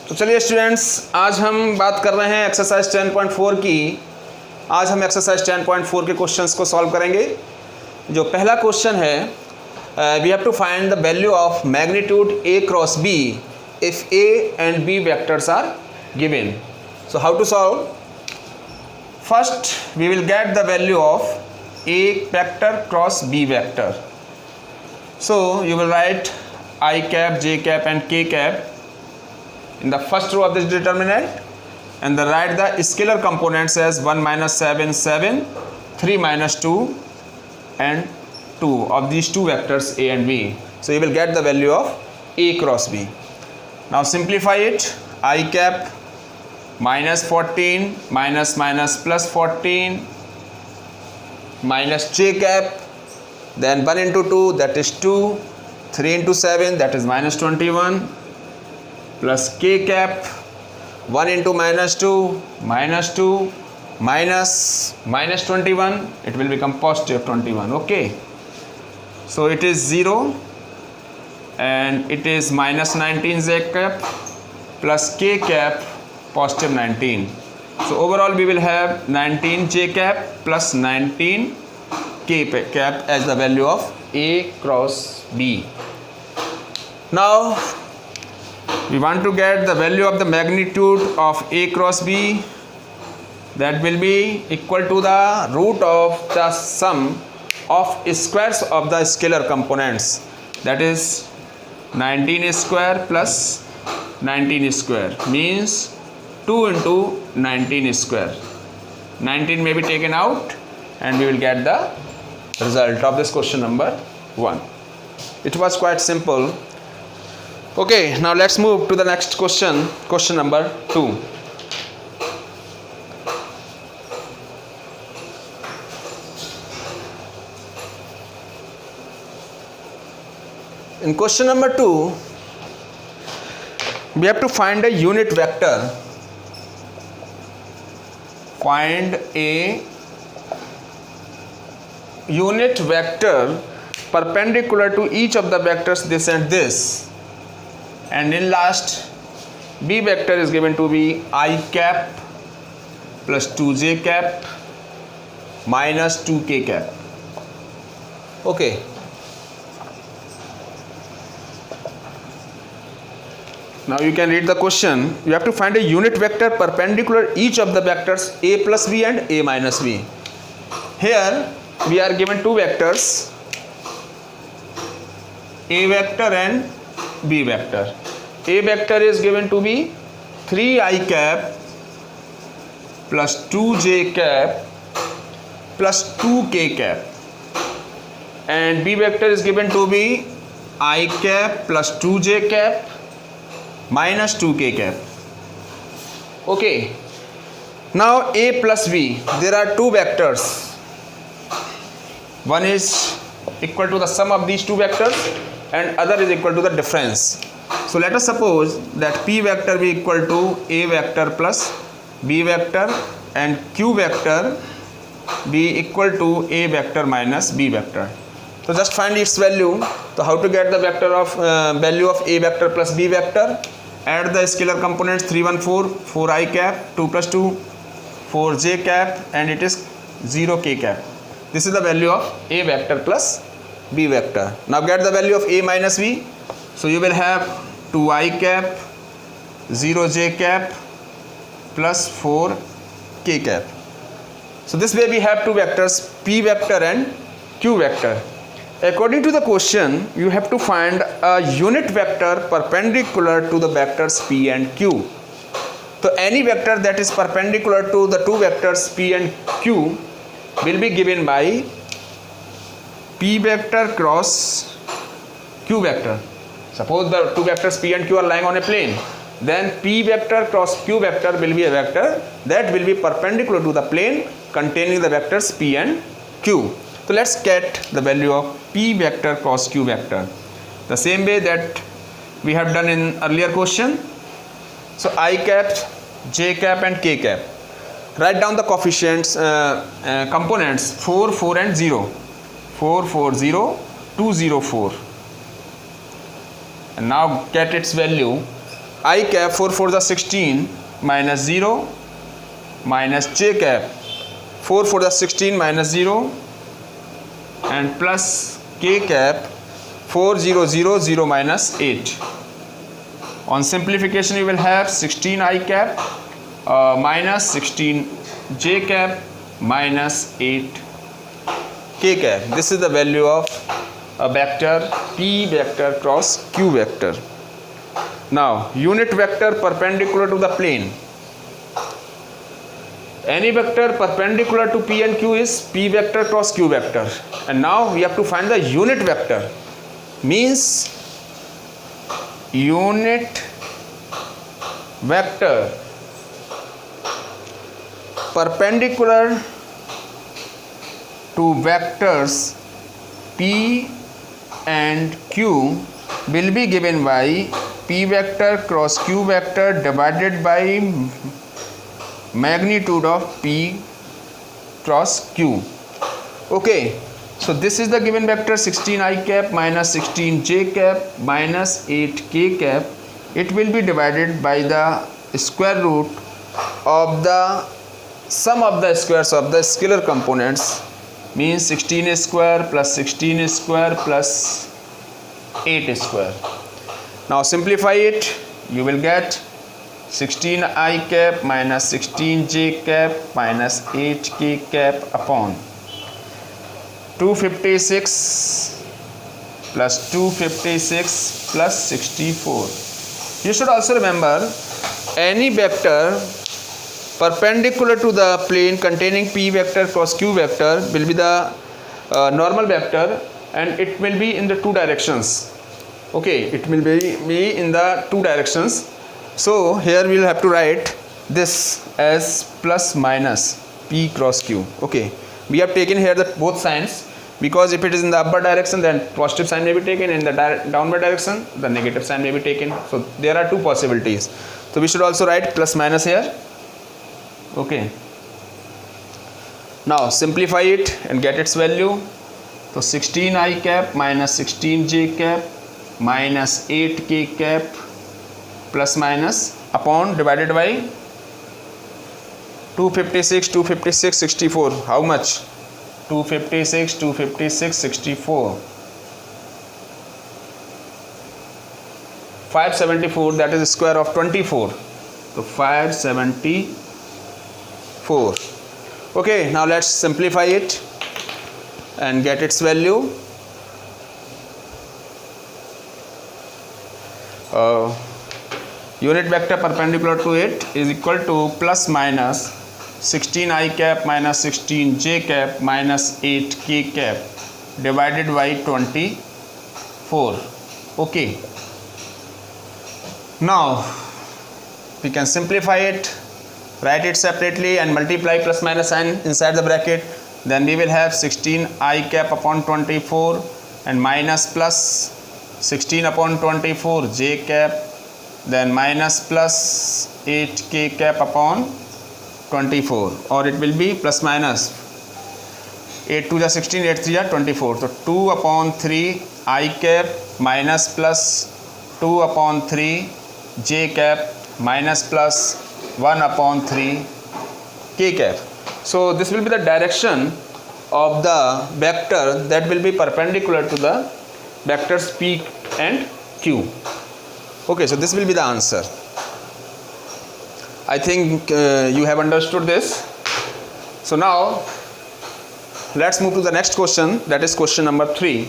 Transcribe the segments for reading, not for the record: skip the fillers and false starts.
तो चलिए स्टूडेंट्स, आज हम बात कर रहे हैं एक्सरसाइज 10.4 की। आज हम एक्सरसाइज 10.4 के क्वेश्चंस को सॉल्व करेंगे। जो पहला क्वेश्चन है, we have to find the value of magnitude A cross B if A and B vectors are given. So how to solve? First we will get the value of A vector cross B vector. So you will write I cap, J cap and K cap in the first row of this determinant, and then write the scalar components as 1 minus 7, 7, 3 minus 2 and 2 of these two vectors A and B. So you will get the value of A cross B. Now simplify it. I cap minus 14 minus minus plus 14 minus J cap, then 1 into 2 that is 2, 3 into 7 that is minus 21, plus K cap 1 into minus 2 minus 2 minus minus 21, it will become positive 21. Okay, so it is 0 and it is minus 19 J cap plus K cap positive 19. So overall we will have 19 J cap plus 19 K cap as the value of A cross B. Now we want to get the value of the magnitude of A cross B. That will be equal to the root of the sum of squares of the scalar components. That is 19 square plus 19 square means 2 into 19 square. 19 may be taken out and we will get the result of this question number 1. It was quite simple. Okay, now let's move to the next question, question number 2. In question number 2, we have to find a unit vector. Find a unit vector perpendicular to each of the vectors this and this, and in last B vector is given to be I cap plus 2J cap minus 2K cap. Okay, now you can read the question. You have to find a unit vector perpendicular each of the vectors A plus B and A minus B. Here we are given two vectors, A vector and B vector. A vector is given to be 3I cap plus 2J cap plus 2K cap, and B vector is given to be I cap plus 2J cap minus 2K cap. Okay, now A plus B, there are two vectors. One is equal to the sum of these two vectors and other is equal to the difference. So let us suppose that P vector be equal to A vector plus B vector and Q vector be equal to A vector minus B vector. So just find its value. So how to get the vector of value of A vector plus B vector? Add the scalar components 3, 1, 4, 4I cap, 2 plus 2, 4J cap, and it is 0K cap. This is the value of A vector plus B vector. Now get the value of A minus B. So you will have 2I cap, 0J cap plus 4K cap. So this way we have two vectors, P vector and Q vector. According to the question, you have to find a unit vector perpendicular to the vectors P and Q. So any vector that is perpendicular to the two vectors P and Q will be given by P vector cross Q vector. Suppose the two vectors P and Q are lying on a plane, then P vector cross Q vector will be a vector that will be perpendicular to the plane containing the vectors P and Q. So let's get the value of P vector cross Q vector the same way that we have done in earlier question. So I cap, J cap and K cap. Write down the coefficients, components 4, 4 and 0. 4, 4, 0, 2, 0, 4. And now get its value. I cap 4 4 the 16 minus 0 minus j cap 4 4 the 16 minus 0 and plus k cap 4 0 0 0 minus 8. On simplification you will have 16 I cap minus 16 j cap minus 8 k cap. This is the value of a vector p vector cross q vector. Now unit vector perpendicular to the plane. Any vector perpendicular to p and q is p vector cross q vector, and now we have to find the unit vector. Means unit vector perpendicular to vectors p and q will be given by p vector cross q vector divided by magnitude of p cross q. Okay, so this is the given vector 16 I cap minus 16 j cap minus 8 k cap. It will be divided by the square root of the sum of the squares of the scalar components, means 16 square plus 16 square plus 8 square. Now simplify it, you will get 16 I cap minus 16 j cap minus 8 k cap upon 256 plus 256 plus 64. You should also remember any vector perpendicular to the plane containing p vector cross q vector will be the normal vector, and it will be in the two directions. Okay, it will be in the two directions. So here we will have to write this as plus minus p cross q. Okay, we have taken here the both signs, because if it is in the upward direction then positive sign may be taken, in the downward direction the negative sign may be taken. So there are two possibilities. So we should also write plus minus here. Okay, now simplify it and get its value. So 16 I cap minus 16 j cap minus 8 k cap plus minus upon divided by 256 256 64. How much? 256 256 64 574, that is square of 24. So 574. Okay, now let's simplify it and get its value. Unit vector perpendicular to it is equal to plus minus 16 I cap minus 16 j cap minus 8 k cap divided by 24. Okay, now we can simplify it, write it separately and multiply plus minus sign inside the bracket. Then we will have 16 I cap upon 24 and minus plus 16 upon 24 j cap, then minus plus 8 k cap upon 24, or it will be plus minus 8 to the 16, 8 3 are 24. So 2 upon 3 I cap minus plus 2 upon 3 j cap minus plus 1 upon 3 k cap. So this will be the direction of the vector that will be perpendicular to the vectors p and q. Okay, so this will be the answer. I think you have understood this. So now let's move to the next question, that is question number 3.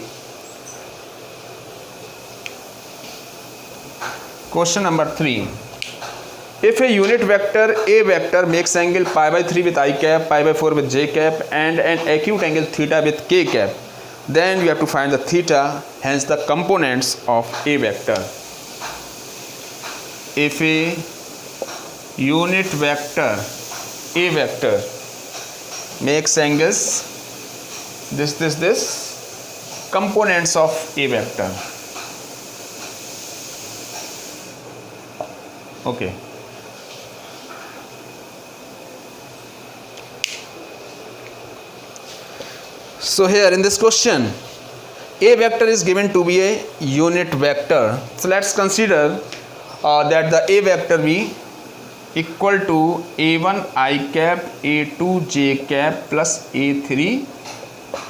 Question number 3. If a unit vector A vector makes angle pi by 3 with I cap, pi by 4 with j cap and an acute angle theta with k cap, then we have to find the theta, hence the components of A vector. If a unit vector A vector makes angles this, components of A vector. Okay. So here in this question, A vector is given to be a unit vector. So let's consider that the A vector be equal to A1 I cap, A2 J cap plus A3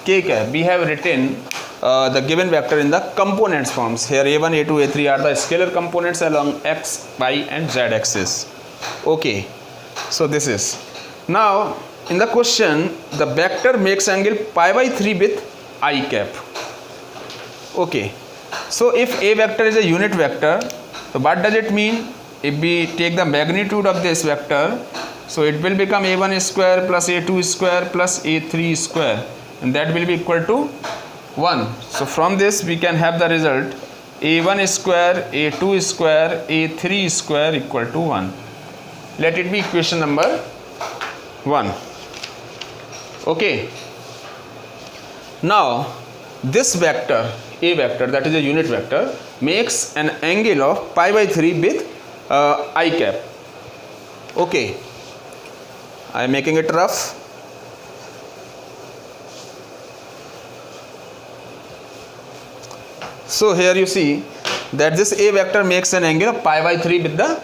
K cap. We have written the given vector in the components forms. Here A1, A2, A3 are the scalar components along x, y and z axis. Okay, so this is. Now in the question, the vector makes angle pi by 3 with I cap. Okay, so if A vector is a unit vector, so what does it mean? If we take the magnitude of this vector, so it will become A1 square plus A2 square plus A3 square, and that will be equal to 1. So from this we can have the result A1 square, A2 square, A3 square equal to 1. Let it be equation number 1. Okay. Now this vector, A vector, that is a unit vector, makes an angle of pi by 3 with I cap. Okay, I am making it rough. So here you see that this A vector makes an angle of pi by 3 with the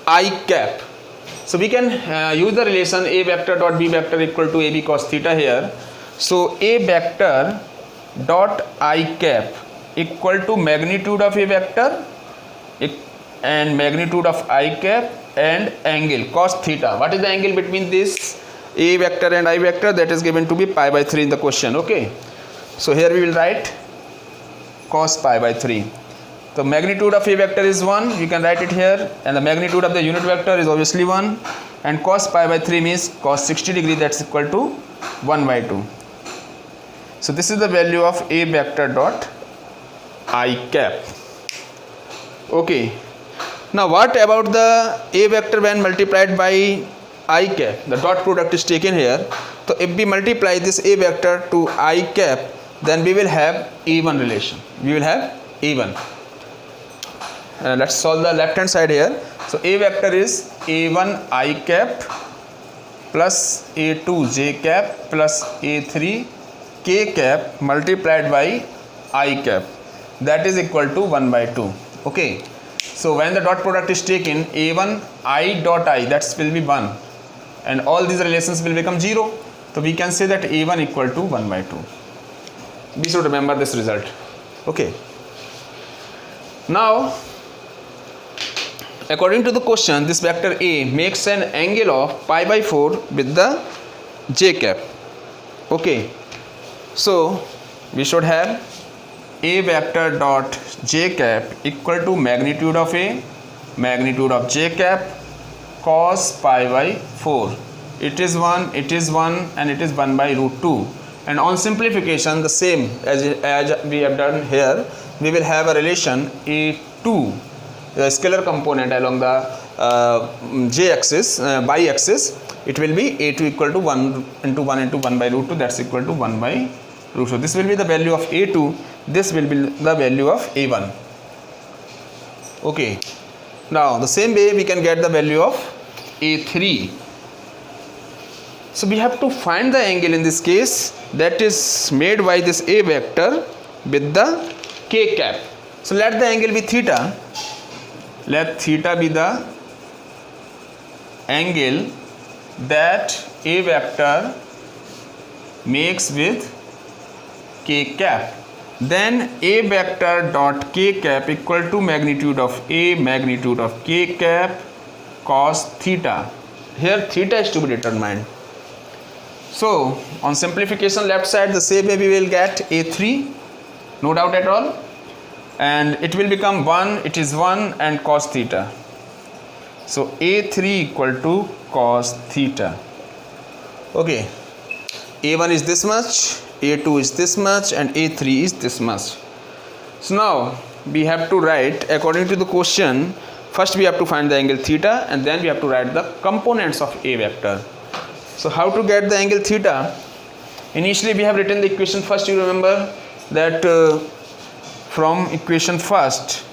I cap. So we can use the relation A vector dot B vector equal to AB cos theta here. So A vector dot I cap equal to magnitude of A vector and magnitude of I cap and angle cos theta. What is the angle between this A vector and I vector? That is given to be pi by 3 in the question. Okay, so here we will write cos pi by 3. The magnitude of A vector is 1, you can write it here, and the magnitude of the unit vector is obviously 1, and cos pi by 3 means cos 60 degree, that's equal to 1 by 2. So this is the value of A vector dot I cap. Okay, now what about the A vector when multiplied by I cap? The dot product is taken here. So if we multiply this A vector to I cap, then we will have even relation. We will have even. Let's solve the left hand side here. So A vector is A1 I cap plus A2 J cap plus A3 K cap multiplied by I cap. That is equal to 1 by 2. Okay. So when the dot product is taken, A1 I dot I, that will be 1. And all these relations will become 0. So we can say that A1 equal to 1 by 2. We should remember this result. Okay. Now, according to the question, this vector A makes an angle of pi by 4 with the J cap. Okay. So we should have A vector dot J cap equal to magnitude of A, magnitude of J cap, cos pi by 4. It is 1, it is 1, and it is 1 by root 2. And on simplification, the same as we have done here, we will have a relation A2, the scalar component along the J axis, y axis. It will be A2 equal to 1 into 1 into 1 by root 2, that's equal to 1 by root 2. This will be the value of A2, this will be the value of A1. Okay. Now the same way we can get the value of A3. So we have to find the angle in this case that is made by this A vector with the K cap. So let the angle be theta. Let theta be the angle that A vector makes with K cap. Then A vector dot K cap equal to magnitude of A, magnitude of K cap, cos theta. Here theta is to be determined. So on simplification, left side the same way we will get A3, no doubt at all, and it will become 1, it is 1, and cos theta. So A3 equal to cos theta. Okay, A1 is this much, A2 is this much, and A3 is this much. So now we have to write according to the question. First we have to find the angle theta, and then we have to write the components of A vector. So how to get the angle theta? Initially we have written the equation first. You remember that from equation first,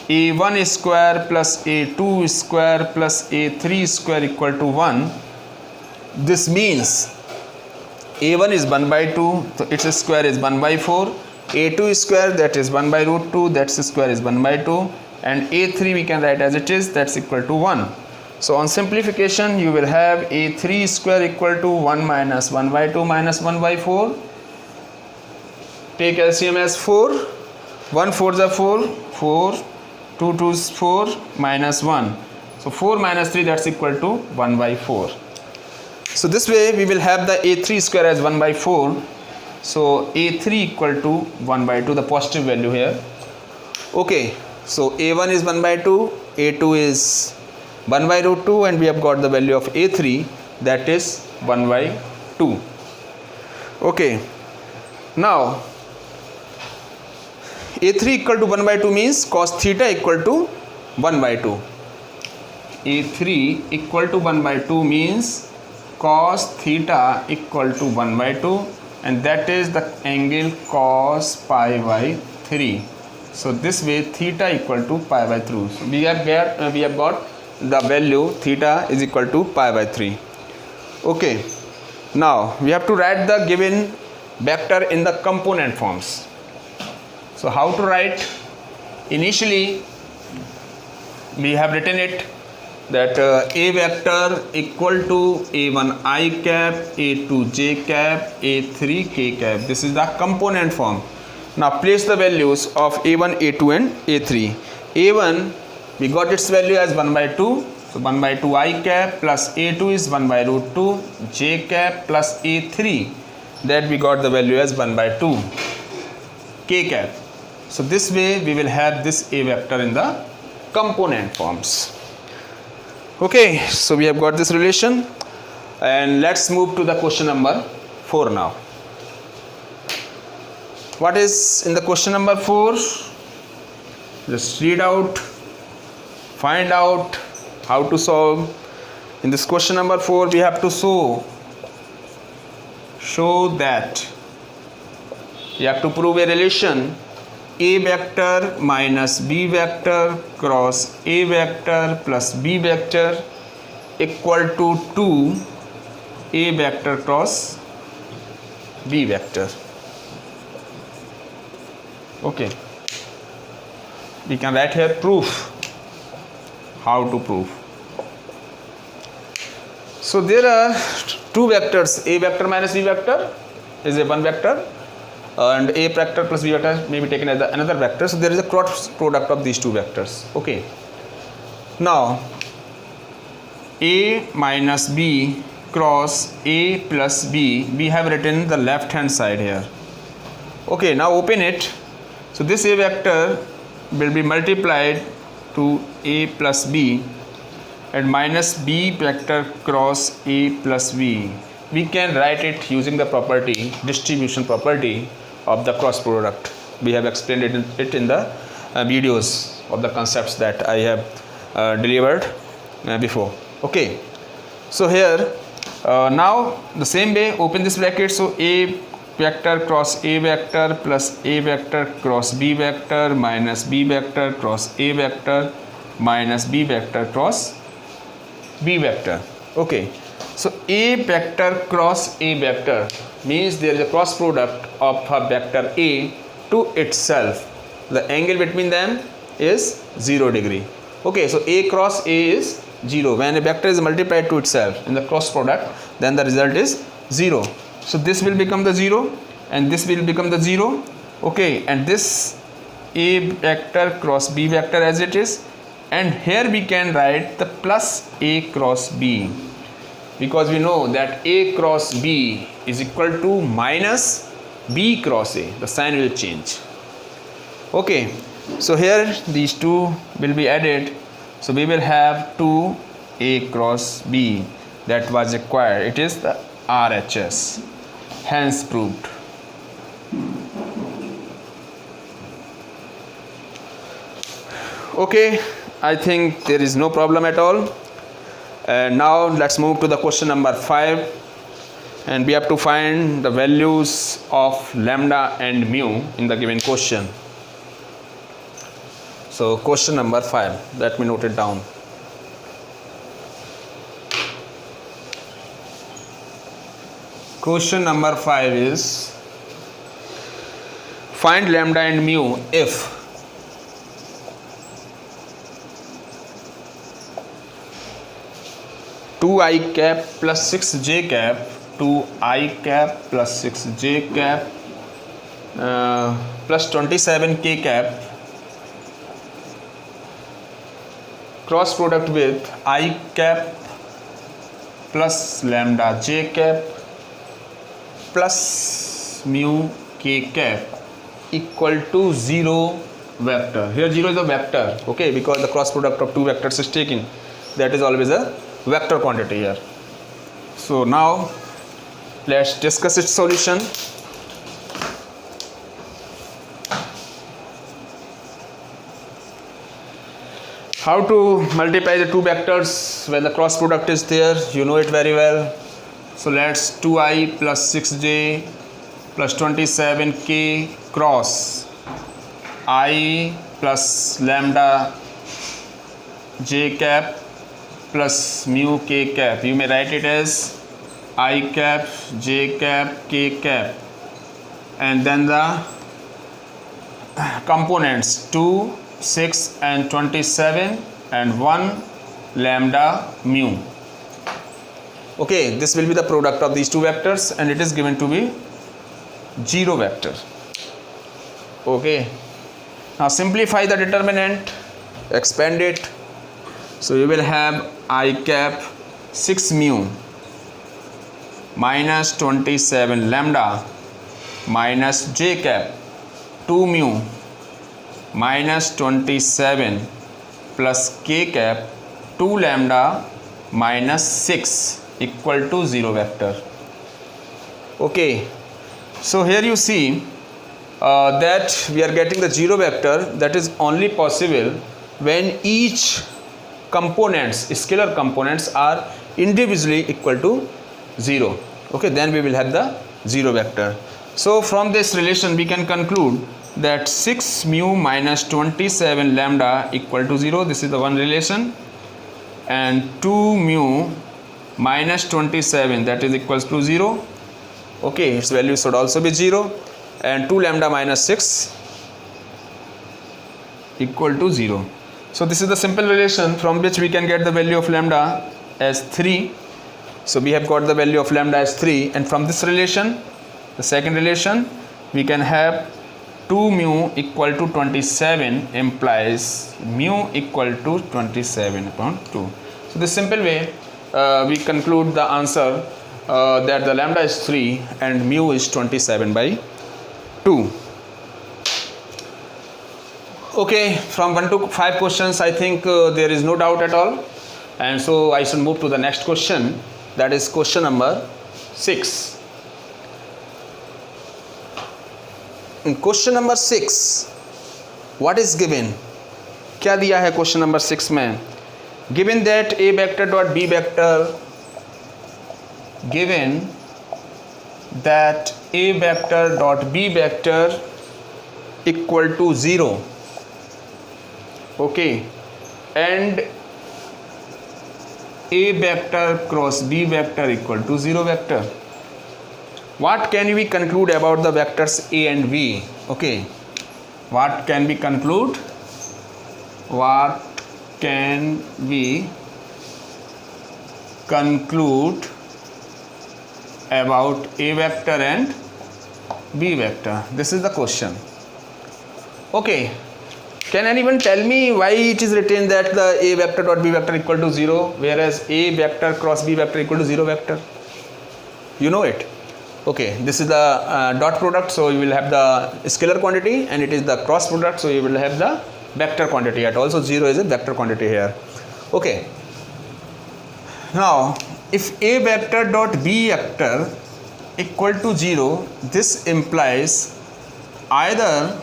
A1 square plus A2 square plus A3 square equal to 1. This means A1 is 1 by 2, so its square is 1 by 4. A2 square, that is 1 by root 2, that's square is 1 by 2, and a3 we can write as it is, that's equal to 1. So on simplification you will have a3 square equal to 1 minus 1 by 2 minus 1 by 4. Take LCM as 4. 1 4s are 4, 4, 2 2s 4 minus 1. So 4 minus 3, that's equal to 1 by 4. So this way we will have the a3 square as 1 by 4. So a3 equal to 1 by 2, the positive value here. Okay, so a1 is 1 by 2, a2 is 1 by root 2, and we have got the value of a3, that is 1 by 2. Okay, now a3 equal to 1 by 2 means cos theta equal to 1 by 2. a3 equal to 1 by 2 means cos theta equal to 1 by 2, and that is the angle cos pi by 3. So this way theta equal to pi by 3. So we have got the value theta is equal to pi by 3. Okay, now we have to write the given vector in the component forms. So how to write? Initially we have written it that a vector equal to a1 I cap, a2 j cap, a3 k cap. This is the component form. Now place the values of a1, a2 and a3. a1 we got its value as 1 by 2. So 1 by 2 I cap plus a2 is 1 by root 2 j cap plus a3, that we got the value as 1 by 2 k cap. So this way we will have this a vector in the component forms. Okay, so we have got this relation, and let's move to the question number 4 now. What is in the question number 4? Just read out, find out how to solve. In this question number 4 we have to show that you have to prove a relation a vector minus b vector cross a vector plus b vector equal to 2 a vector cross b vector. Okay, we can write here proof. How to prove? So there are two vectors, a vector minus b vector is a one vector, and a vector plus b vector may be taken as another vector. So there is a cross product of these two vectors. Okay, now a minus b cross a plus b, we have written the left hand side here. Okay, now open it. So this a vector will be multiplied to a plus b, and minus b vector cross a plus b. We can write it using the property, distribution property of the cross product. We have explained it in the videos of the concepts that I have delivered before. Okay, so here now the same way, open this bracket. So a vector cross a vector plus a vector cross b vector minus b vector cross a vector minus b vector cross b vector. Okay, so a vector cross a vector means there is a cross product of a vector a to itself. The angle between them is 0 degree. Okay, so a cross a is 0. When a vector is multiplied to itself in the cross product, then the result is 0. So this will become the 0 and this will become the 0. Okay, and this a vector cross b vector as it is, and here we can write the plus a cross b, because we know that a cross b is equal to minus b cross a. The sign will change. Okay, so here these two will be added. So we will have 2 a cross b that was required. It is the RHS. Hence proved. Okay, I think there is no problem at all. And now let's move to the question number 5, and we have to find the values of lambda and mu in the given question. So question number 5, let me note it down. Question number 5 is find lambda and mu if 2i cap plus 6j cap, 2i cap plus 6j cap plus 27k cap cross product with I cap plus lambda j cap plus mu k cap equal to 0 vector. Here 0 is a vector, okay, because the cross product of two vectors is taken. That is always a vector quantity here. So now let's discuss its solution. How to multiply the two vectors when the cross product is there? You know it very well. So let's 2i plus 6j plus 27k cross I plus lambda j cap plus mu k cap. You may write it as I cap, j cap, k cap, and then the components 2, 6 and 27 and 1 lambda mu. Okay, this will be the product of these two vectors and it is given to be 0 vector. Okay, now simplify the determinant, expand it. So you will have I cap 6 mu minus 27 lambda minus j cap 2 mu minus 27 plus k cap 2 lambda minus 6 equal to 0 vector. Okay, so here you see that we are getting the 0 vector. That is only possible when each components, scalar components, are individually equal to 0. Okay, then we will have the 0 vector. So from this relation we can conclude that 6 mu minus 27 lambda equal to 0. This is the one relation. And 2 mu minus 27, that is equals to 0. Okay, its value should also be 0. And 2 lambda minus 6 equal to 0. So this is the simple relation from which we can get the value of lambda as 3. So we have got the value of lambda as 3, and from this relation, the second relation, we can have 2 mu equal to 27 implies mu equal to 27 upon 2. So this simple way we conclude the answer that the lambda is 3 and mu is 27 by 2. Okay, from 1 to 5 questions I think there is no doubt at all, and so I should move to the next question, that is question number 6. In question number 6 what is given? क्या दिया है question number 6 में? Given that a vector dot b vector, given that a vector dot b vector equal to 0, okay, and a vector cross b vector equal to 0 vector. What can we conclude about the vectors a and b? Okay, what can we conclude? What can we conclude about a vector and b vector? This is the question. Okay, can anyone tell me why it is written that the a vector dot b vector equal to 0, whereas a vector cross b vector equal to 0 vector? You know it. Okay, this is the dot product, so you will have the scalar quantity, and it is the cross product, so you will have the vector quantity at all. So 0 is a vector quantity here. Okay, now if a vector dot b vector equal to 0, this implies either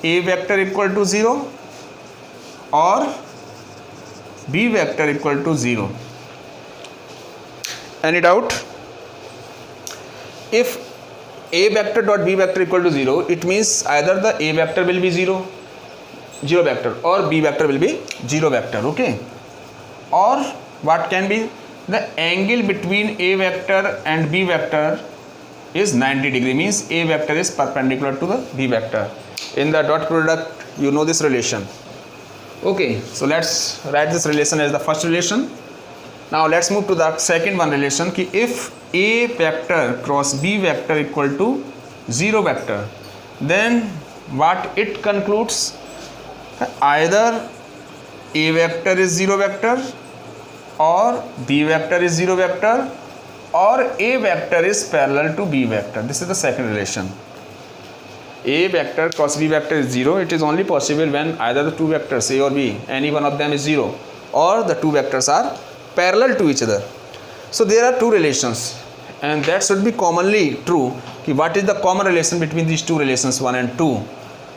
a vector equal to 0 or b vector equal to 0. Any doubt? If a vector dot b vector equal to 0, it means either the a vector will be 0 vector, or b vector will be 0 vector. Okay, or what can be the angle between a vector and b vector is 90 degree, means a vector is perpendicular to the b vector. In the dot product you know this relation. Okay, so let's write this relation as the first relation. Now let's move to the second one relation कि if A vector cross B vector equal to 0 vector, then what it concludes? Either A vector is 0 vector, or B vector is 0 vector, or A vector is parallel to B vector. This is the second relation. A vector cross B vector is 0. It is only possible when either the two vectors A or B, any one of them is 0, or the two vectors are parallel to each other. So there are two relations, and that should be commonly true. What is the common relation between these two relations 1 and 2,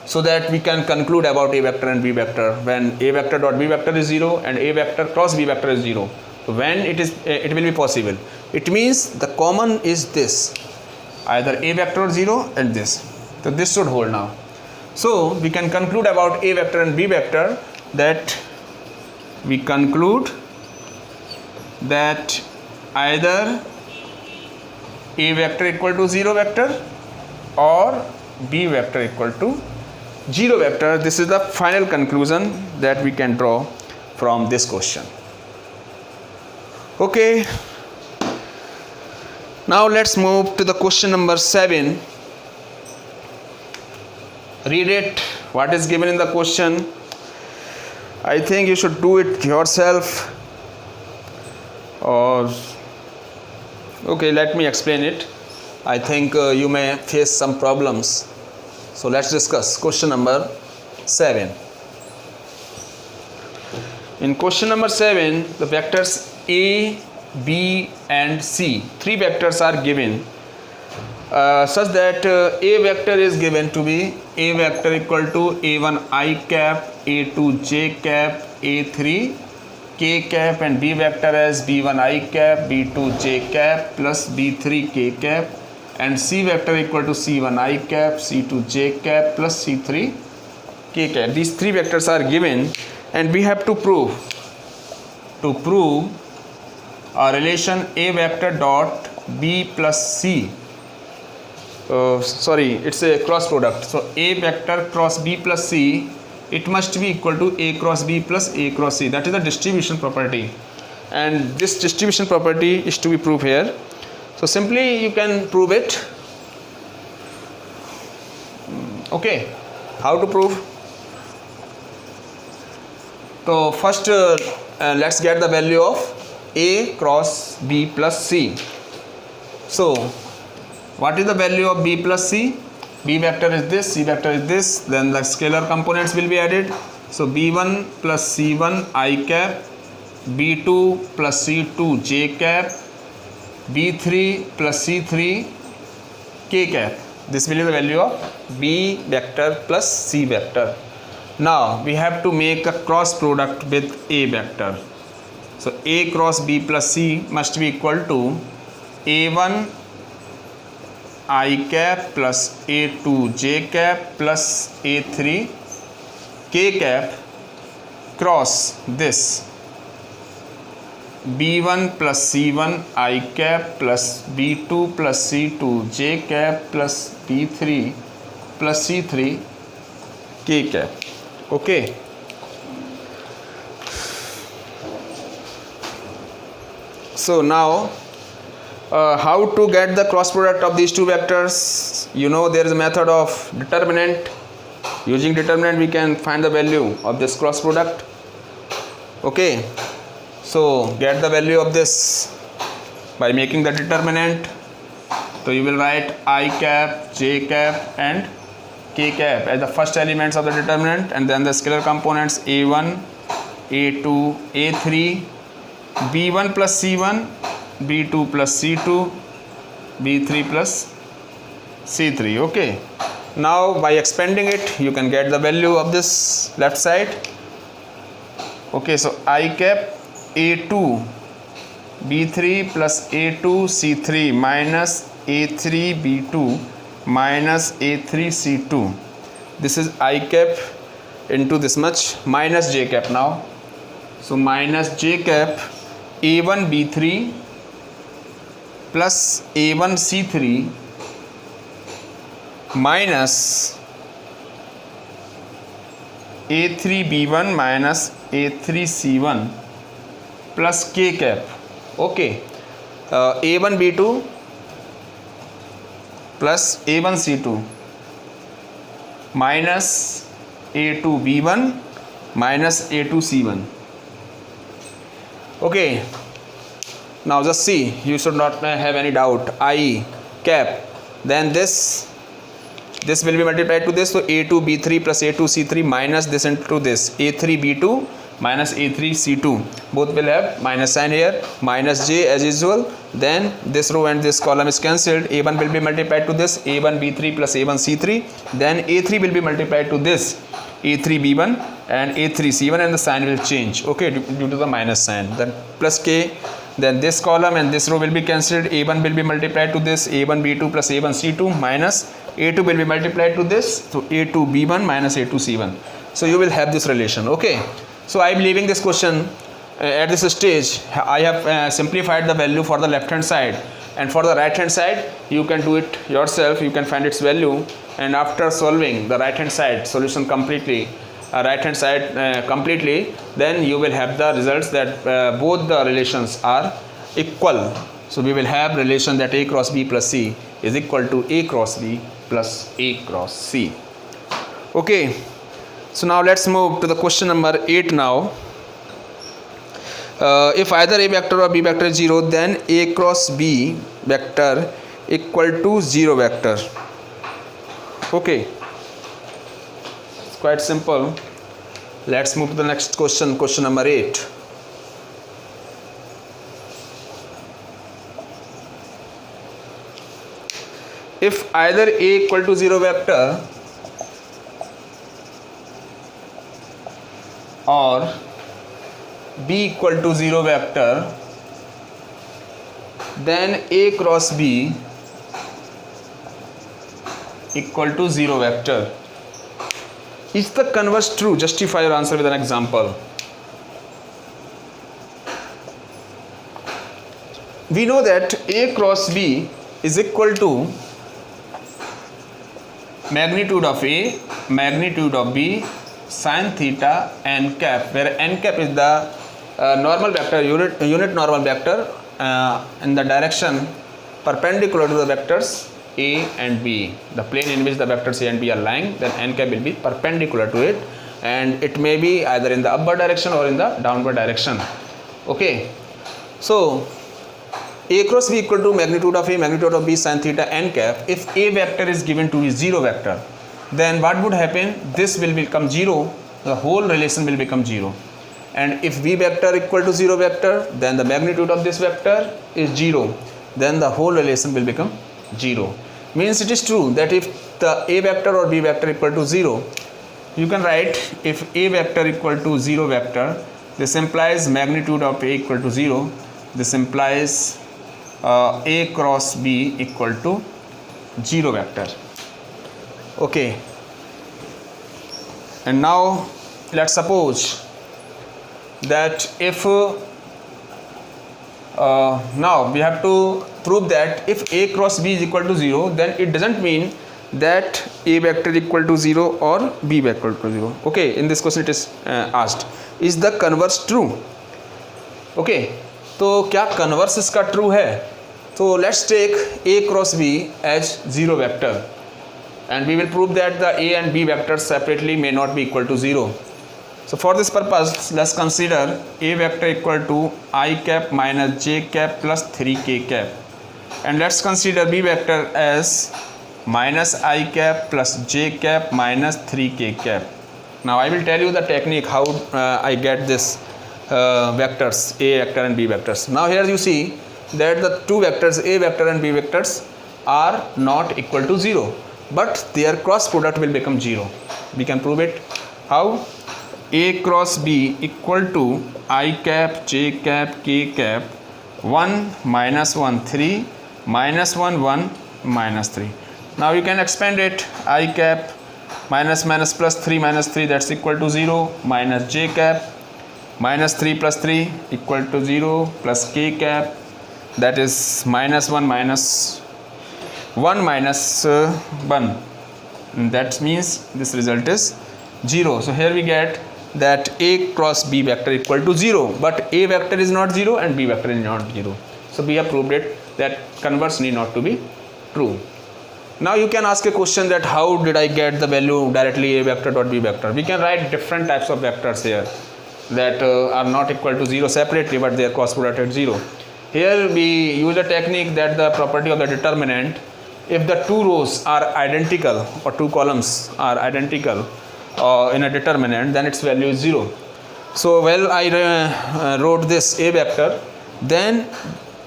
so that we can conclude about A vector and B vector when A vector dot B vector is 0 and A vector cross B vector is 0. So when it will be possible. It means the common is this, either A vector or 0 and this. So this should hold now. So we can conclude about A vector and B vector that we conclude that either A vector equal to 0 vector or B vector equal to 0 vector. This is the final conclusion that we can draw from this question. Okay. Now let's move to the question number 7. Read it. What is given in the question? I think you should do it yourself. Or okay, let me explain it. I think you may face some problems. So let's discuss question number 7. In question number 7, the vectors A, B and C, three vectors are given such that A vector is given to be A vector equal to A1 I cap, A2 J cap, A3 K cap, and B vector as B1 I cap, B2 J cap plus B3 K cap, and C vector equal to C1 I cap, C2 J cap plus C3 K cap. These three vectors are given, and we have to prove a relation A vector dot B plus C. Sorry, it's a cross product. So A vector cross B plus C, it must be equal to A cross B plus A cross C. That is the distribution property, and this distribution property is to be proved here. So simply you can prove it. Okay, how to prove? So first let's get the value of A cross B plus C. So what is the value of B plus C? B vector is this, C vector is this, then the scalar components will be added. So B1 plus C1 I cap, B2 plus C2 J cap, B3 plus C3 K cap. This will be the value of B vector plus C vector. Now we have to make a cross product with A vector. So A cross B plus C must be equal to A1 I cap plus A2 J cap plus A3 K cap cross this B1 plus C1 I cap plus B2 plus C2 J cap plus B3 plus C3 K cap. Okay. So now how to get the cross product of these two vectors? You know, there is a method of determinant. Using determinant we can find the value of this cross product. Okay, so get the value of this by making the determinant. So you will write I cap, J cap and K cap as the first elements of the determinant, and then the scalar components A1, A2, A3, B1 plus C1, B2 plus C2, B3 plus C3. Okay, now by expanding it you can get the value of this left side. Okay, so I cap A2 B3 plus A2 C3 minus A3 B2 minus A3 C2. This is I cap into this much minus J cap now. So minus J cap A1 B3 plus A1 C3 minus A3 B1 minus A3 C1 plus K cap. Okay, a1 b2 plus a1 c2 minus a2 b1 minus a2 c1. Okay, now just see, you should not have any doubt. I cap, then this will be multiplied to this, so a2 b3 plus a2 c3 minus this into this, a3 b2 minus a3 c2, both will have minus sign here, minus j as usual. Then this row and this column is cancelled, a1 will be multiplied to this, a1 b3 plus a1 c3, then a3 will be multiplied to this, a3 b1 and a3 c1, and the sign will change, okay, due to the minus sign. Then plus k, then this column and this row will be cancelled, a1 will be multiplied to this, a1 b2 plus a1 c2 minus a2 will be multiplied to this, so a2 b1 minus a2 c1. So you will have this relation. Okay, so I am leaving this question at this stage. I have simplified the value for the left hand side, and for the right hand side you can do it yourself, you can find its value, and after solving the right hand side solution completely, completely, then you will have the results that both the relations are equal. So we will have relation that a cross b plus c is equal to a cross b plus a cross c. Okay, so now let's move to the question number 8 now. If either a vector or b vector is 0, then a cross b vector equal to 0 vector. Okay, it's quite simple. Let's move to the next question, question number 8. If either a equal to 0 vector or b equal to 0 vector, then a cross b equal to 0 vector. Is the converse true? Justify your answer with an example. We know that a cross b is equal to magnitude of A, magnitude of B, sin theta n cap, where n cap is the normal vector, unit normal vector in the direction perpendicular to the vectors A and B, the plane in which the vectors A and B are lying, then n cap will be perpendicular to it, and it may be either in the upward direction or in the downward direction. Okay, so a cross b equal to magnitude of A, magnitude of B, sin theta n cap. If a vector is given to be 0 vector, then what would happen? This will become 0, the whole relation will become 0. And if b vector equal to 0 vector, then the magnitude of this vector is 0, then the whole relation will become 0. Means it is true that if the a vector or b vector equal to 0, you can write if a vector equal to 0 vector, this implies magnitude of a equal to 0, this implies a cross b equal to 0 vector. Okay, and now let's suppose that if now we have to prove that if a cross b is equal to 0, then it doesn't mean that a vector equal to 0 or b vector equal to 0. Okay, in this question it is asked, is the converse true? Okay, तो क्या converse इसका true है? तो let's take a cross b as 0 vector and we will prove that the a and b vectors separately may not be equal to 0. So for this purpose, let's consider a vector equal to I cap minus j cap plus 3k cap, and let's consider b vector as minus I cap plus j cap minus 3k cap. Now I will tell you the technique how I get this vectors a vector and b vectors. Now here you see that the two vectors a vector and b vectors are not equal to 0, but their cross product will become 0. We can prove it. How? A cross b equal to I cap j cap k cap 1 minus 1 3 minus 1 1 minus 3. Now you can expand it. I cap minus minus plus 3 minus 3, that's equal to 0, minus j cap minus 3 plus 3 equal to 0, plus k cap, that is minus 1 minus 1 minus 1. That means this result is 0. So here we get that A cross B vector equal to 0, but A vector is not 0 and B vector is not 0. So we have proved it that converse need not to be true. Now you can ask a question that how did I get the value directly A vector dot B vector? We can write different types of vectors here that are not equal to 0 separately, but they are cross product at 0. Here we use a technique that the property of the determinant, if the two rows are identical or two columns are identical in a determinant, then its value is 0. So while I wrote this A vector, then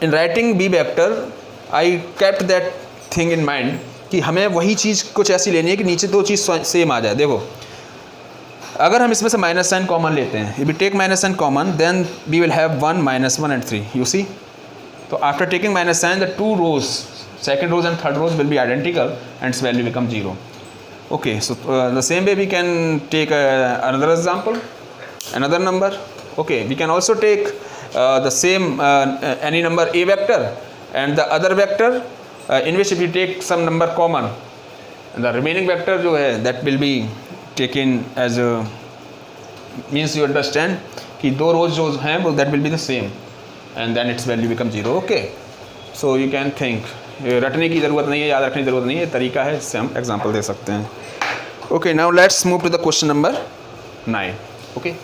in writing B vector I kept that thing in mind कि हमें वही चीज़ कुछ ऐसी लेनी है कि नीचे दो चीज़ सेम आ जाए. देखो अगर हम इसमें से माइनस साइन कॉमन लेते हैं, if we take minus sign common, then we will have 1, -1 and 3. You see? So after taking minus sign, the two rows, second rows and third rows will be identical and its value become 0. Okay, so the same way we can take another example, another number. Okay, we can also take the same any number A vector and the other vector in which if you take some number common, the remaining vector जो है that will be taken as a means you understand कि दो rows जो हैं वो that will be the same and then its value become 0. Okay, so you can think, रटने की ज़रूरत नहीं है, याद रखने की ज़रूरत नहीं है, तरीका है, इससे हम एग्जाम्पल दे सकते हैं. Okay, now let's move to the question number 9. Okay.